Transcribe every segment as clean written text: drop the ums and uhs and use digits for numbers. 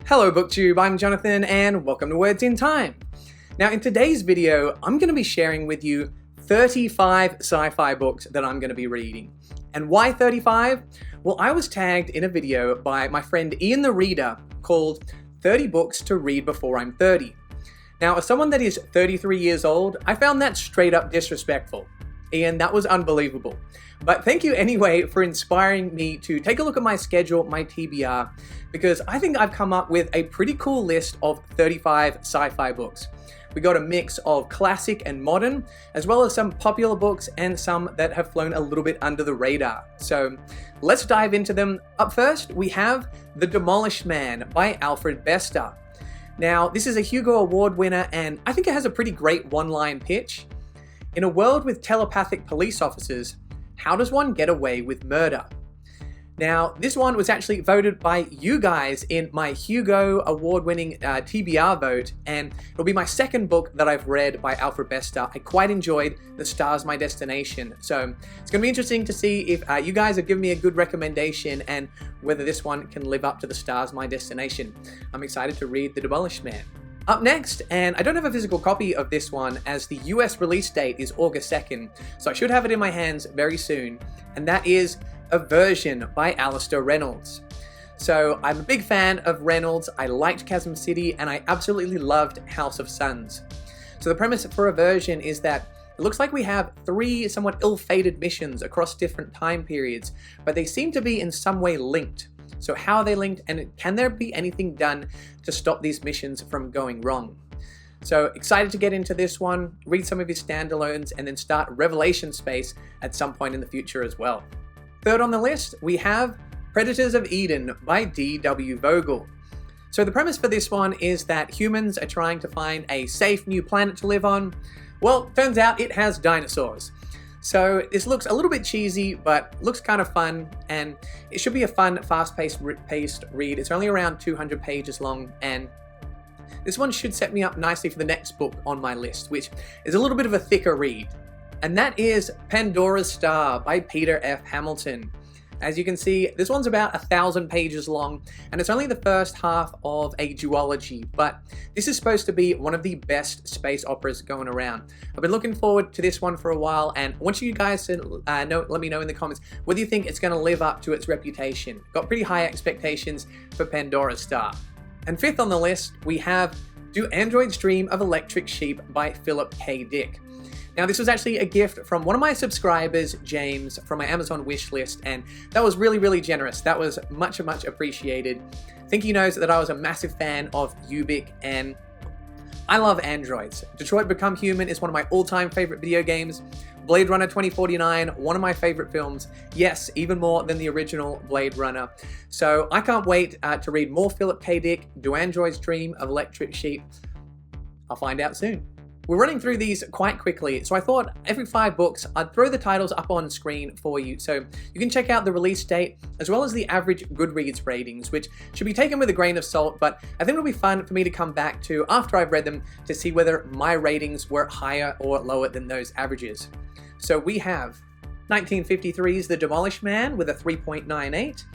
Hello BookTube, I'm Jonathan and welcome to Words in Time. Now in today's video, I'm going to be sharing with you 35 sci-fi books that I'm going to be reading. And why 35? Well, I was tagged in a video by my friend Ian the Reader called 30 Books to Read Before I'm 30. Now, as someone that is 33 years old, I found that straight up disrespectful. Ian, that was unbelievable. But thank you anyway for inspiring me to take a look at my schedule, my TBR, because I think I've come up with a pretty cool list of 35 sci-fi books. We got a mix of classic and modern, as well as some popular books and some that have flown a little bit under the radar. So let's dive into them. Up first, we have The Demolished Man by Alfred Bester. Now, this is a Hugo Award winner, and I think it has a pretty great one-line pitch. In a world with telepathic police officers, how does one get away with murder? Now, this one was actually voted by you guys in my Hugo Award-winning TBR vote, and it'll be my second book that I've read by Alfred Bester. I quite enjoyed The Star's My Destination, so it's going to be interesting to see if you guys have given me a good recommendation and whether this one can live up to The Star's My Destination. I'm excited to read The Demolished Man. Up next, and I don't have a physical copy of this one as the US release date is August 2nd, so I should have it in my hands very soon, and that is Eversion by Alistair Reynolds. So I'm a big fan of Reynolds, I liked Chasm City, and I absolutely loved House of Suns. So the premise for Eversion is that it looks like we have 3 somewhat ill-fated missions across different time periods, but they seem to be in some way linked. So how are they linked, and can there be anything done to stop these missions from going wrong? So excited to get into this one, read some of his standalones, and then start Revelation Space at some point in the future as well. Third on the list, we have Predators of Eden by D.W. Vogel. So the premise for this one is that humans are trying to find a safe new planet to live on. Well, turns out it has dinosaurs. So this looks a little bit cheesy, but looks kind of fun, and it should be a fun, fast-paced read. It's only around 200 pages long, and this one should set me up nicely for the next book on my list, which is a little bit of a thicker read. And that is Pandora's Star by Peter F. Hamilton. As you can see, this one's about 1,000 pages long, and it's only the first half of a duology, but this is supposed to be one of the best space operas going around. I've been looking forward to this one for a while, and I want you guys to let me know in the comments whether you think it's going to live up to its reputation. Got pretty high expectations for Pandora's Star. And fifth on the list, we have Do Androids Dream of Electric Sheep by Philip K. Dick. Now, this was actually a gift from one of my subscribers, James, from my Amazon wish list, and that was really, really generous. That was much, much appreciated. I think he knows that I was a massive fan of Ubik, and I love androids. Detroit Become Human is one of my all-time favorite video games. Blade Runner 2049, one of my favorite films. Yes, even more than the original Blade Runner. So I can't wait to read more Philip K. Dick, Do Androids Dream of Electric Sheep. I'll find out soon. We're running through these quite quickly, so I thought every 5 books I'd throw the titles up on screen for you, so you can check out the release date as well as the average Goodreads ratings, which should be taken with a grain of salt, but I think it'll be fun for me to come back to after I've read them to see whether my ratings were higher or lower than those averages. So we have 1953's The Demolished Man with a 3.98,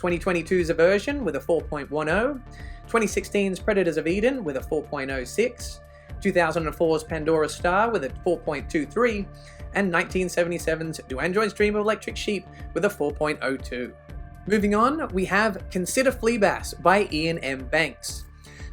2022's Eversion with a 4.10, 2016's Predators of Eden with a 4.06, 2004's Pandora's Star with a 4.23, and 1977's Do Androids Dream of Electric Sheep with a 4.02. Moving on, we have Consider Phlebas by Ian M. Banks.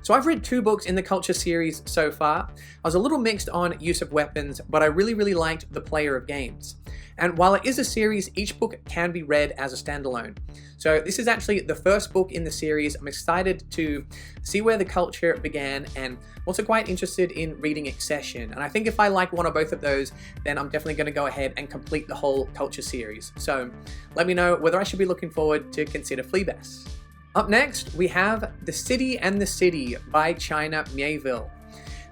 So I've read 2 books in the Culture series so far. I was a little mixed on use of weapons, but I really liked The Player of Games. And while it is a series, each book can be read as a standalone. So this is actually the first book in the series. I'm excited to see where the Culture began, and also quite interested in reading Accession. And I think if I like one or both of those, then I'm definitely going to go ahead and complete the whole Culture series. So let me know whether I should be looking forward to Consider Phlebas. Up next, we have The City and the City by China Mieville.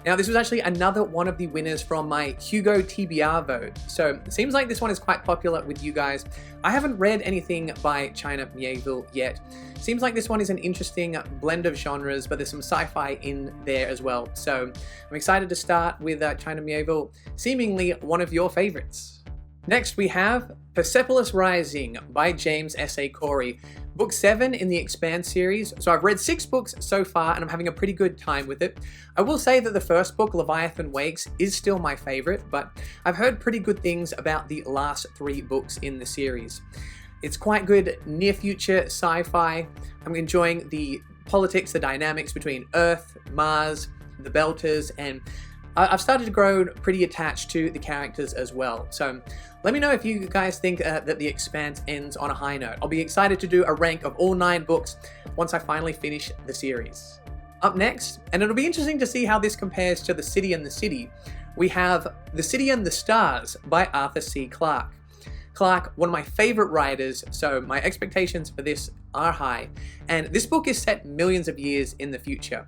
Now, this was actually another one of the winners from my Hugo TBR vote, so it seems like this one is quite popular with you guys. I haven't read anything by China Mieville yet. Seems like this one is an interesting blend of genres, but there's some sci-fi in there as well. So I'm excited to start with China Mieville, seemingly one of your favorites. Next, we have Persepolis Rising by James S.A. Corey. Book 7 in the Expanse series. So I've read 6 books so far and I'm having a pretty good time with it. I will say that the first book, Leviathan Wakes, is still my favorite, but I've heard pretty good things about the last 3 books in the series. It's quite good near future sci-fi. I'm enjoying the politics, the dynamics between Earth, Mars, the Belters, and I've started to grow pretty attached to the characters as well. So let me know if you guys think that The Expanse ends on a high note. I'll be excited to do a rank of all 9 books once I finally finish the series. Up next, and it'll be interesting to see how this compares to The City and the City, we have The City and the Stars by Arthur C. Clarke. Clarke, one of my favorite writers, so my expectations for this are high. And this book is set millions of years in the future,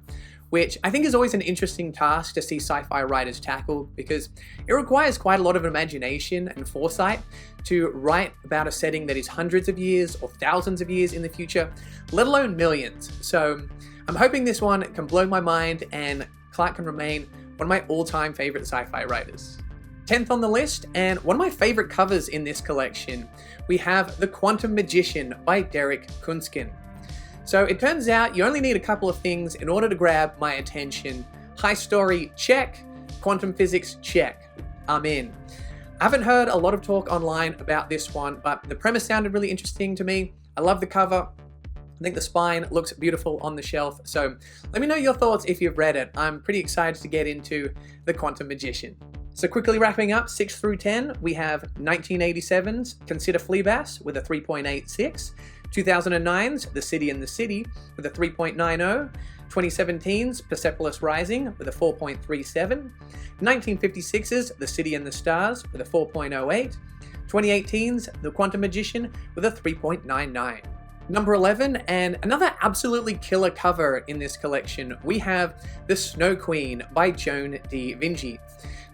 which I think is always an interesting task to see sci-fi writers tackle because it requires quite a lot of imagination and foresight to write about a setting that is hundreds of years or thousands of years in the future, let alone millions. So I'm hoping this one can blow my mind and Clarke can remain one of my all-time favorite sci-fi writers. 10th on the list, and one of my favorite covers in this collection, we have The Quantum Magician by Derek Kunskin. So it turns out you only need a couple of things in order to grab my attention. High story, check. Quantum physics, check. I'm in. I haven't heard a lot of talk online about this one, but the premise sounded really interesting to me. I love the cover. I think the spine looks beautiful on the shelf. So let me know your thoughts if you've read it. I'm pretty excited to get into The Quantum Magician. So quickly wrapping up 6 through 10, we have 1987's Consider Phlebas with a 3.86, 2009's The City and the City with a 3.90, 2017's Persepolis Rising with a 4.37, 1956's The City and the Stars with a 4.08, 2018's The Quantum Magician with a 3.99. Number 11, and another absolutely killer cover in this collection, we have The Snow Queen by Joan D. Vinci.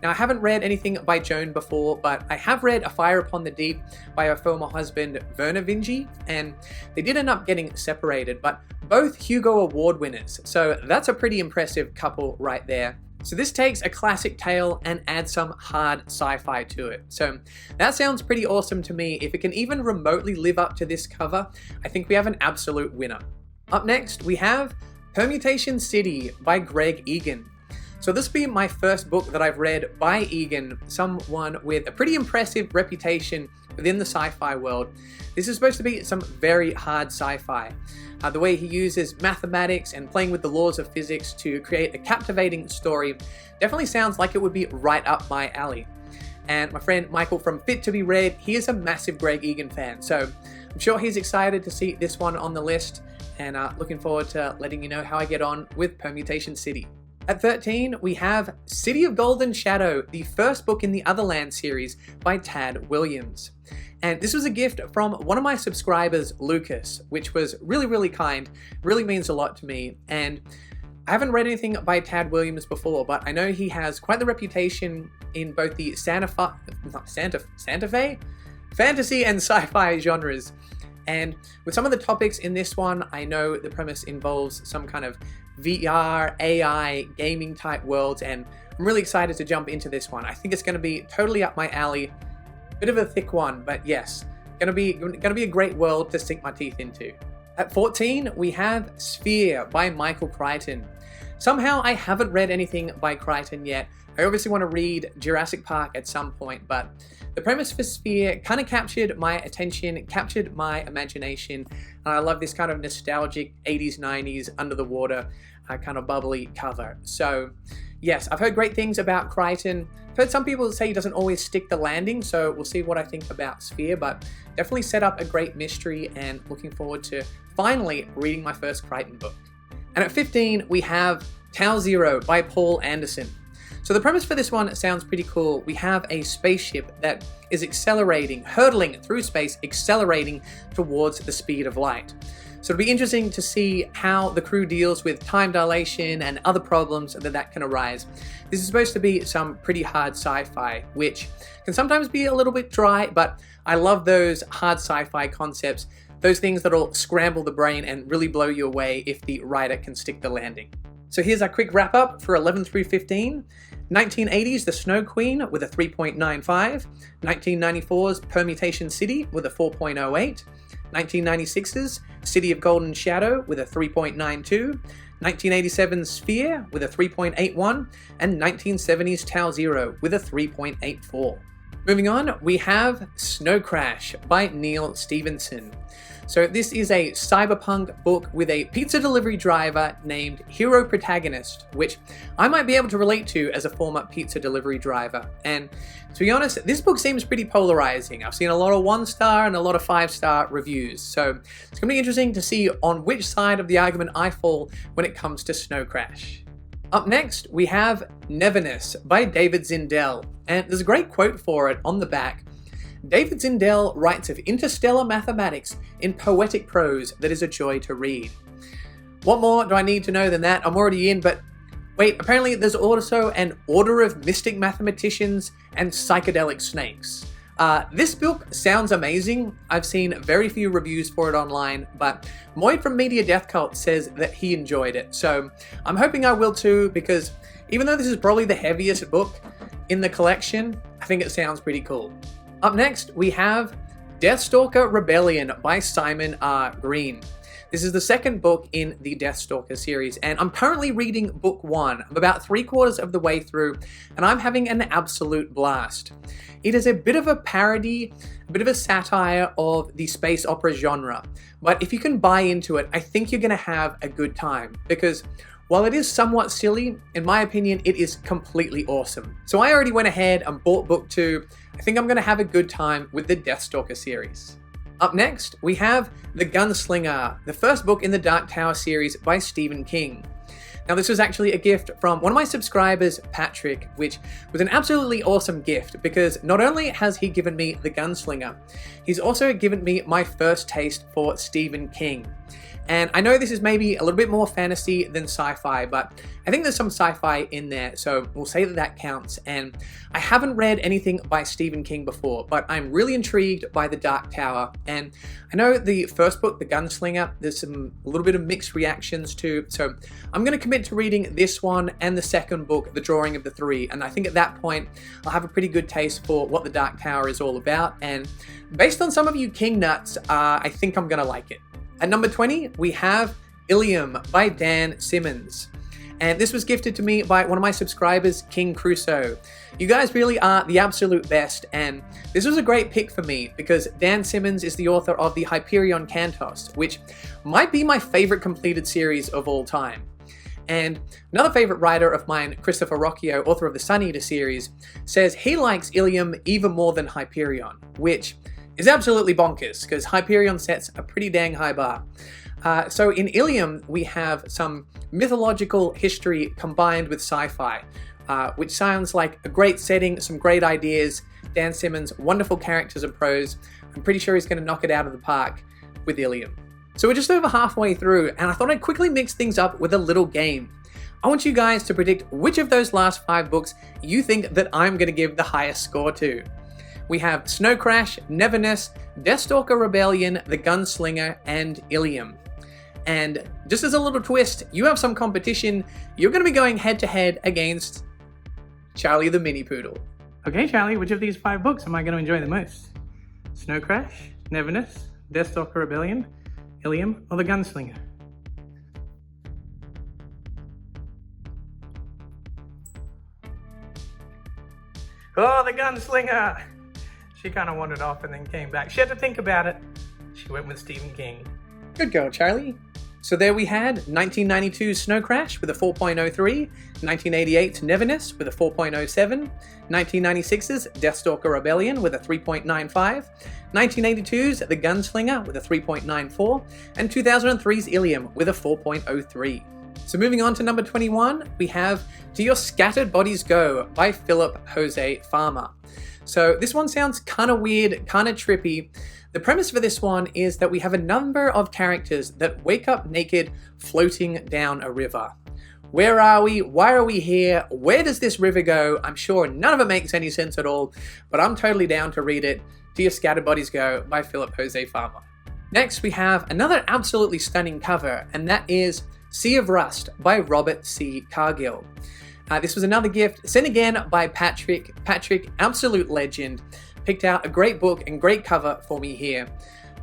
Now, I haven't read anything by Joan before, but I have read A Fire Upon the Deep by her former husband, Werner Vinci, and they did end up getting separated, but both Hugo Award winners, so that's a pretty impressive couple right there. So this takes a classic tale and adds some hard sci-fi to it. So that sounds pretty awesome to me. If it can even remotely live up to this cover, I think we have an absolute winner. Up next, we have Permutation City by Greg Egan. So this will be my first book that I've read by Egan, someone with a pretty impressive reputation within the sci-fi world. This is supposed to be some very hard sci-fi. The way he uses mathematics and playing with the laws of physics to create a captivating story definitely sounds like it would be right up my alley. And my friend Michael from Fit to Be Read, he is a massive Greg Egan fan, so I'm sure he's excited to see this one on the list, and looking forward to letting you know how I get on with Permutation City. At 13, we have City of Gold and Shadow, the first book in the Otherland series by Tad Williams. And this was a gift from one of my subscribers, Lucas, which was really kind, really means a lot to me. And I haven't read anything by Tad Williams before, but I know he has quite the reputation in both the Santa Fe? Fantasy and sci-fi genres. And with some of the topics in this one, I know the premise involves some kind of VR, AI, gaming type worlds, and I'm really excited to jump into this one. I think it's going to be totally up my alley. Bit of a thick one, but yes, gonna be a great world to sink my teeth into. At 14, we have Sphere by Michael Crichton. Somehow I haven't read anything by Crichton yet. I obviously want to read Jurassic Park at some point, but the premise for Sphere kind of captured my attention, captured my imagination, and I love this kind of nostalgic 80s, 90s, under the water kind of bubbly cover. So yes, I've heard great things about Crichton. I've heard some people say he doesn't always stick the landing, so we'll see what I think about Sphere, but definitely set up a great mystery and looking forward to finally reading my first Crichton book. And at 15, we have Tau Zero by Paul Anderson. So the premise for this one sounds pretty cool. We have a spaceship that is accelerating, hurtling through space, accelerating towards the speed of light. So it'll be interesting to see how the crew deals with time dilation and other problems that can arise. This is supposed to be some pretty hard sci-fi, which can sometimes be a little bit dry, but I love those hard sci-fi concepts, those things that'll scramble the brain and really blow you away if the writer can stick the landing. So here's our quick wrap up for 11 through 15. 1980's The Snow Queen with a 3.95, 1994's Permutation City with a 4.08, 1996's City of Golden Shadow with a 3.92, 1987's Sphere with a 3.81, and 1970's Tau Zero with a 3.84. Moving on, we have Snow Crash by Neil Stephenson. So this is a cyberpunk book with a pizza delivery driver named Hero Protagonist, which I might be able to relate to as a former pizza delivery driver. And to be honest, this book seems pretty polarizing. I've seen a lot of 1-star and a lot of 5-star reviews, so it's going to be interesting to see on which side of the argument I fall when it comes to Snow Crash. Up next, we have Neverness by David Zindel, and there's a great quote for it on the back. David Zindel writes of interstellar mathematics in poetic prose that is a joy to read. What more do I need to know than that? I'm already in, but wait, apparently there's also an order of mystic mathematicians and psychedelic snakes. This book sounds amazing. I've seen very few reviews for it online, but Moyd from Media Death Cult says that he enjoyed it. So I'm hoping I will too, because even though this is probably the heaviest book in the collection, I think it sounds pretty cool. Up next, we have Deathstalker Rebellion by Simon R. Green. This is the second book in the Deathstalker series, and I'm currently reading book 1. I'm about 3/4 of the way through, and I'm having an absolute blast. It is a bit of a parody, a bit of a satire of the space opera genre, but if you can buy into it, I think you're going to have a good time, because while it is somewhat silly, in my opinion, it is completely awesome. So I already went ahead and bought book 2. I think I'm going to have a good time with the Deathstalker series. Up next, we have The Gunslinger, the first book in the Dark Tower series by Stephen King. Now, this was actually a gift from one of my subscribers, Patrick, which was an absolutely awesome gift because not only has he given me The Gunslinger, he's also given me my first taste for Stephen King. And I know this is maybe a little bit more fantasy than sci-fi, but I think there's some sci-fi in there, so we'll say that that counts. And I haven't read anything by Stephen King before, but I'm really intrigued by The Dark Tower. And I know the first book, The Gunslinger, there's a little bit of mixed reactions to, so I'm going to commit to reading this one and the second book, The Drawing of the Three. And I think at that point, I'll have a pretty good taste for what The Dark Tower is all about. And based on some of you King nuts, I think I'm going to like it. At number 20, we have Ilium by Dan Simmons. And this was gifted to me by one of my subscribers, King Crusoe. You guys really are the absolute best, and this was a great pick for me because Dan Simmons is the author of the Hyperion Cantos, which might be my favorite completed series of all time. And another favorite writer of mine, Christopher Rocchio, author of the Sun Eater series, says he likes Ilium even more than Hyperion, which is absolutely bonkers because Hyperion sets a pretty dang high bar. So in Ilium, we have some mythological history combined with sci-fi, which sounds like a great setting, some great ideas, Dan Simmons, wonderful characters and prose. I'm pretty sure he's going to knock it out of the park with Ilium. So we're just over halfway through, and I thought I'd quickly mix things up with a little game. I want you guys to predict which of those last 5 books you think that I'm going to give the highest score to. We have Snow Crash, Neverness, Deathstalker Rebellion, The Gunslinger, and Ilium. And just as a little twist, you have some competition. You're going to be going head-to-head against Charlie the Mini Poodle. Okay, Charlie, which of these 5 books am I going to enjoy the most? Snow Crash, Neverness, Deathstalker Rebellion, Ilium, or The Gunslinger? Oh, The Gunslinger! She kind of wandered off and then came back. She had to think about it. She went with Stephen King. Good girl, Charlie. So there we had 1992's Snow Crash with a 4.03, 1988's Neverness with a 4.07, 1996's Deathstalker Rebellion with a 3.95, 1982's The Gunslinger with a 3.94, and 2003's Ilium with a 4.03. So moving on to number 21, we have To Your Scattered Bodies Go by Philip Jose Farmer. So this one sounds kind of weird, kind of trippy. The premise for this one is that we have a number of characters that wake up naked floating down a river. Where are we? Why are we here? Where does this river go? I'm sure none of it makes any sense at all, but I'm totally down to read it. To Your Scattered Bodies Go by Philip Jose Farmer. Next, we have another absolutely stunning cover, and that is Sea of Rust by Robert C. Cargill. This was another gift sent again by Patrick. Patrick, absolute legend, picked out a great book and great cover for me here.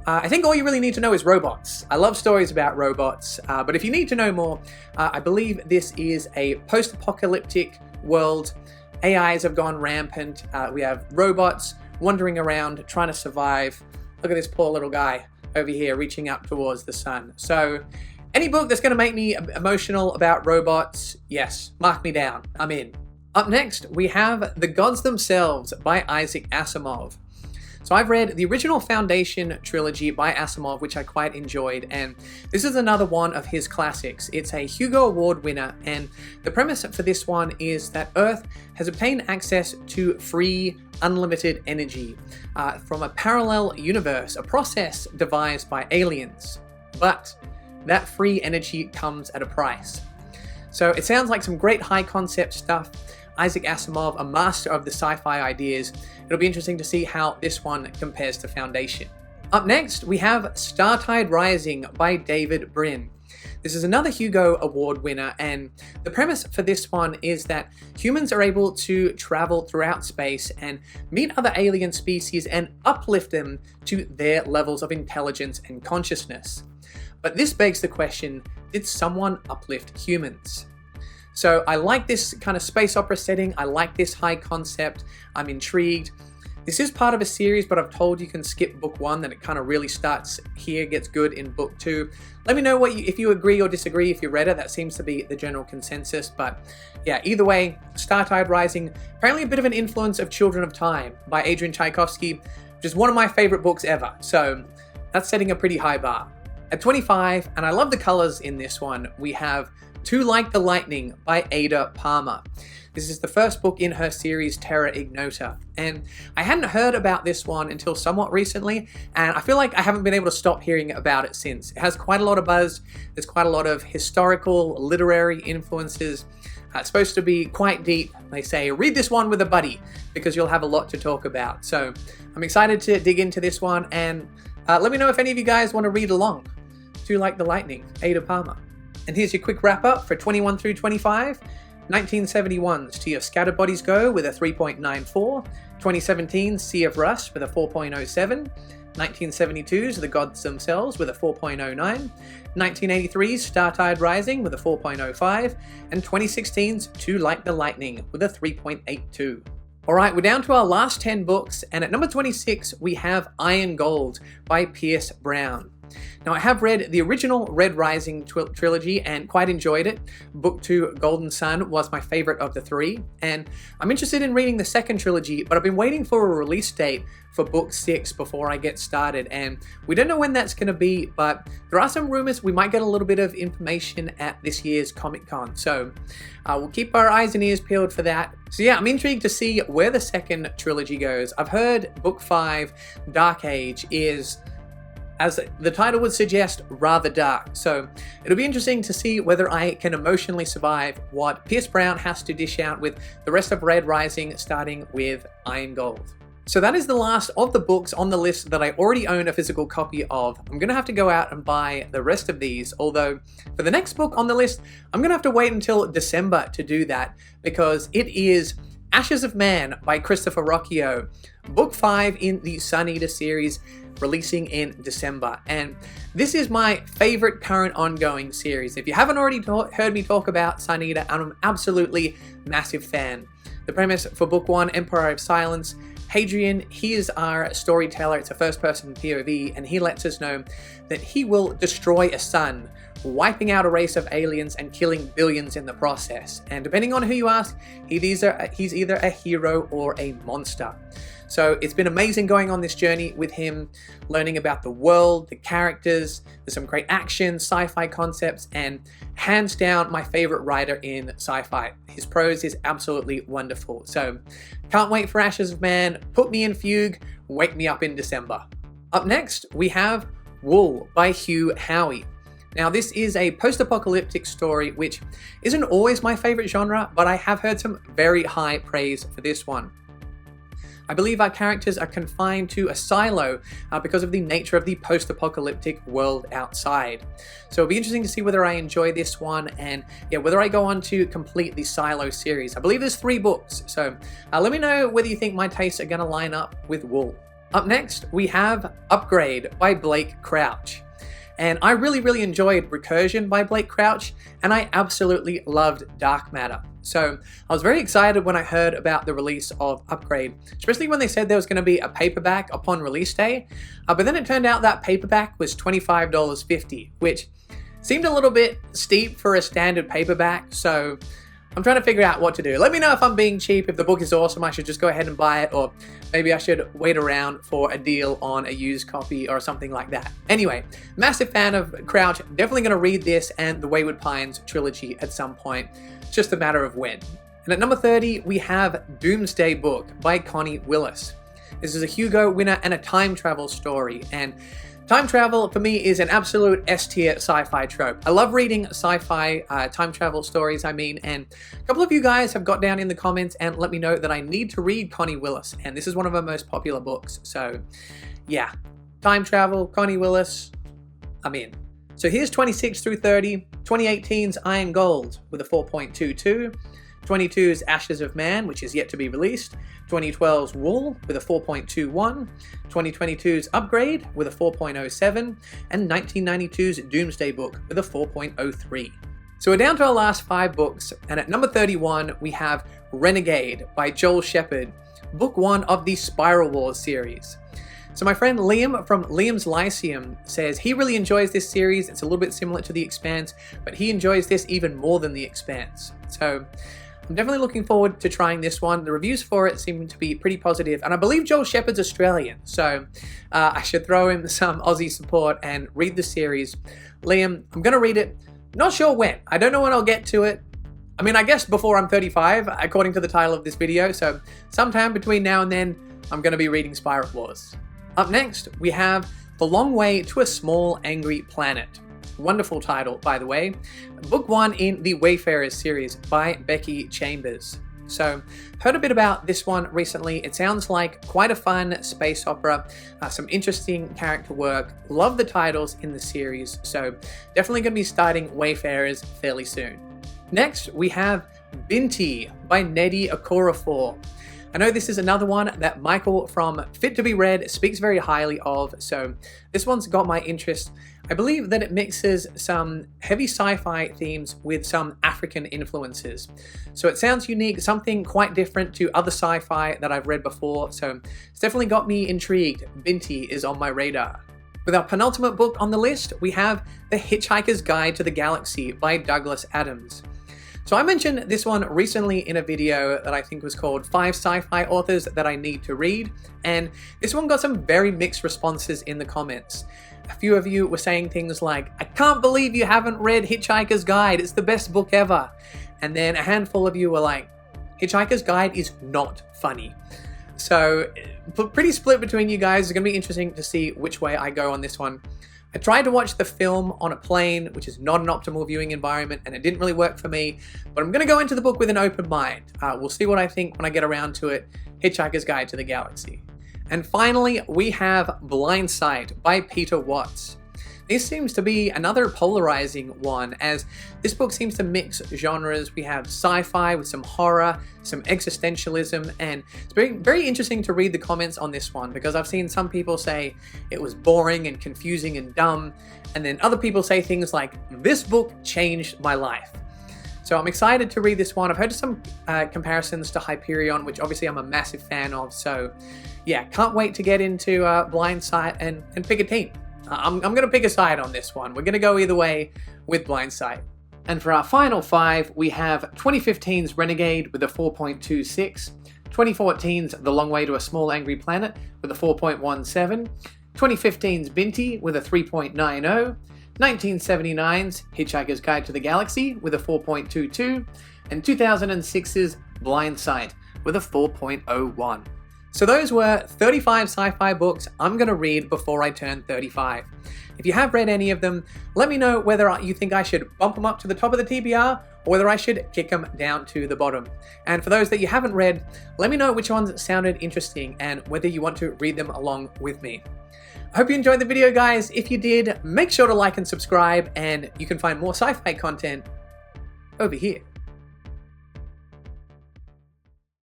I think all you really need to know is robots. I love stories about robots, but if you need to know more, I believe this is a post-apocalyptic world. AIs have gone rampant. We have robots wandering around trying to survive. Look at this poor little guy over here reaching up towards the sun. So any book that's going to make me emotional about robots, yes, mark me down. I'm in. Up next, we have The Gods Themselves by Isaac Asimov. So I've read the original Foundation trilogy by Asimov, which I quite enjoyed, and this is another one of his classics. It's a Hugo Award winner, and the premise for this one is that Earth has obtained access to free, unlimited energy from a parallel universe, a process devised by aliens. But that free energy comes at a price. So it sounds like some great high concept stuff. Isaac Asimov, a master of the sci-fi ideas. It'll be interesting to see how this one compares to Foundation. Up next, we have Startide Rising by David Brin. This is another Hugo Award winner, and the premise for this one is that humans are able to travel throughout space and meet other alien species and uplift them to their levels of intelligence and consciousness. But this begs the question, did someone uplift humans? So I like this kind of space opera setting. I like this high concept. I'm intrigued. This is part of a series, but I've told you can skip book 1, then it kind of really starts here, gets good in book 2. Let me know if you agree or disagree if you read it. That seems to be the general consensus. But yeah, either way, Startide Rising, apparently a bit of an influence of Children of Time by Adrian Tchaikovsky, which is one of my favorite books ever. So that's setting a pretty high bar. At 25, and I love the colors in this one, we have To Like the Lightning by Ada Palmer. This is the first book in her series Terra Ignota, and I hadn't heard about this one until somewhat recently, and I feel like I haven't been able to stop hearing about it since. It has quite a lot of buzz. There's quite a lot of historical, literary influences. It's supposed to be quite deep. They say, read this one with a buddy, because you'll have a lot to talk about. So I'm excited to dig into this one, and let me know if any of you guys want to read along. To Like the Lightning, Ada Palmer. And here's your quick wrap up for 21 through 25. 1971's To Your Scattered Bodies Go with a 3.94. 2017's Sea of Rust with a 4.07. 1972's The Gods Themselves with a 4.09. 1983's Startide Rising with a 4.05. And 2016's To Like the Lightning with a 3.82. Alright, we're down to our last 10 books, and at number 26 we have Iron Gold by Pierce Brown. Now, I have read the original Red Rising trilogy and quite enjoyed it. Book 2, Golden Sun, was my favorite of the 3, and I'm interested in reading the second trilogy, but I've been waiting for a release date for Book 6 before I get started, and we don't know when that's going to be, but there are some rumors we might get a little bit of information at this year's Comic-Con, so we'll keep our eyes and ears peeled for that. So yeah, I'm intrigued to see where the second trilogy goes. I've heard Book 5, Dark Age, is, as the title would suggest, rather dark. So it'll be interesting to see whether I can emotionally survive what Pierce Brown has to dish out with the rest of Red Rising, starting with Iron Gold. So that is the last of the books on the list that I already own a physical copy of. I'm going to have to go out and buy the rest of these, although for the next book on the list, I'm going to have to wait until December to do that, because it is Ashes of Man by Christopher Rocchio, book 5 in the Sun Eater series, releasing in December. And this is my favorite current ongoing series. If you haven't already heard me talk about Sun Eater, I'm an absolutely massive fan. The premise for book 1, Empire of Silence, Hadrian, he is our storyteller. It's a first-person POV, and he lets us know that he will destroy a sun, wiping out a race of aliens and killing billions in the process. And depending on who you ask, he's either a hero or a monster. So it's been amazing going on this journey with him, learning about the world, the characters. There's some great action, sci-fi concepts, and hands down my favorite writer in sci-fi. His prose is absolutely wonderful. So can't wait for Ashes of Man. Put me in fugue, wake me up in December. Up next, we have Wool by Hugh Howey. Now, this is a post-apocalyptic story, which isn't always my favorite genre, but I have heard some very high praise for this one. I believe our characters are confined to a silo because of the nature of the post-apocalyptic world outside. So it'll be interesting to see whether I enjoy this one, and whether I go on to complete the Silo series. I believe there's 3 books, so let me know whether you think my tastes are going to line up with Wool. Up next, we have Upgrade by Blake Crouch. And I really enjoyed Recursion by Blake Crouch, and I absolutely loved Dark Matter. So I was very excited when I heard about the release of Upgrade, especially when they said there was going to be a paperback upon release day. But then it turned out that paperback was $25.50, which seemed a little bit steep for a standard paperback. So I'm trying to figure out what to do. Let me know if I'm being cheap. If the book is awesome, I should just go ahead and buy it, or maybe I should wait around for a deal on a used copy or something like that. Anyway, massive fan of Crouch. Definitely going to read this and the Wayward Pines trilogy at some point. It's just a matter of when. And at number 30, we have Doomsday Book by Connie Willis. This is a Hugo winner and a time travel story. And time travel, for me, is an absolute S-tier sci-fi trope. I love reading sci-fi time travel stories, and a couple of you guys have got down in the comments and let me know that I need to read Connie Willis, and this is one of her most popular books. So, yeah, time travel, Connie Willis, I'm in. So here's 26 through 30, 2018's Iron Gold with a 4.22, 2022's Ashes of Man, which is yet to be released, 2012's Wool with a 4.21, 2022's Upgrade with a 4.07, and 1992's Doomsday Book with a 4.03. So we're down to our last 5 books, and at number 31 we have Renegade by Joel Shepherd, book 1 of the Spiral Wars series. So my friend Liam from Liam's Lyceum says he really enjoys this series. It's a little bit similar to The Expanse, but he enjoys this even more than The Expanse. So I'm definitely looking forward to trying this one. The reviews for it seem to be pretty positive, and I believe Joel Shepherd's Australian, so I should throw him some Aussie support and read the series. Liam, I'm going to read it. Not sure when. I don't know when I'll get to it. I mean, I guess before I'm 35, according to the title of this video, so sometime between now and then, I'm going to be reading Spiral Wars. Up next, we have The Long Way to a Small Angry Planet. Wonderful title, by the way. Book 1 in the Wayfarers series by Becky Chambers. So, heard a bit about this one recently. It sounds like quite a fun space opera, some interesting character work. Love the titles in the series, so definitely going to be starting Wayfarers fairly soon. Next, we have Binti by Nnedi Okorafor. I know this is another one that Michael from Fit to Be Read speaks very highly of, so this one's got my interest. I believe that it mixes some heavy sci-fi themes with some African influences. So it sounds unique, something quite different to other sci-fi that I've read before, so it's definitely got me intrigued. Binti is on my radar. With our penultimate book on the list, we have The Hitchhiker's Guide to the Galaxy by Douglas Adams. So I mentioned this one recently in a video that I think was called 5 Sci-Fi Authors That I Need to Read, and this one got some very mixed responses in the comments. A few of you were saying things like, I can't believe you haven't read Hitchhiker's Guide, it's the best book ever. And then a handful of you were like, Hitchhiker's Guide is not funny. So pretty split between you guys. It's going to be interesting to see which way I go on this one. I tried to watch the film on a plane, which is not an optimal viewing environment, and it didn't really work for me, but I'm going to go into the book with an open mind. We'll see what I think when I get around to it. Hitchhiker's Guide to the Galaxy. And finally, we have Blindsight by Peter Watts. This seems to be another polarizing one, as this book seems to mix genres. We have sci-fi with some horror, some existentialism, and it's very interesting to read the comments on this one, because I've seen some people say it was boring and confusing and dumb, and then other people say things like, this book changed my life. So I'm excited to read this one. I've heard some comparisons to Hyperion, which obviously I'm a massive fan of, so yeah, can't wait to get into Blindsight and pick a team. I'm going to pick a side on this one. We're going to go either way with Blindsight. And for our final 5, we have 2015's Renegade with a 4.26, 2014's The Long Way to a Small Angry Planet with a 4.17, 2015's Binti with a 3.90, 1979's Hitchhiker's Guide to the Galaxy with a 4.22, and 2006's Blindsight with a 4.01. So those were 35 sci-fi books I'm going to read before I turn 35. If you have read any of them, let me know whether you think I should bump them up to the top of the TBR or whether I should kick them down to the bottom. And for those that you haven't read, let me know which ones sounded interesting and whether you want to read them along with me. I hope you enjoyed the video, guys. If you did, make sure to like and subscribe, and you can find more sci-fi content over here.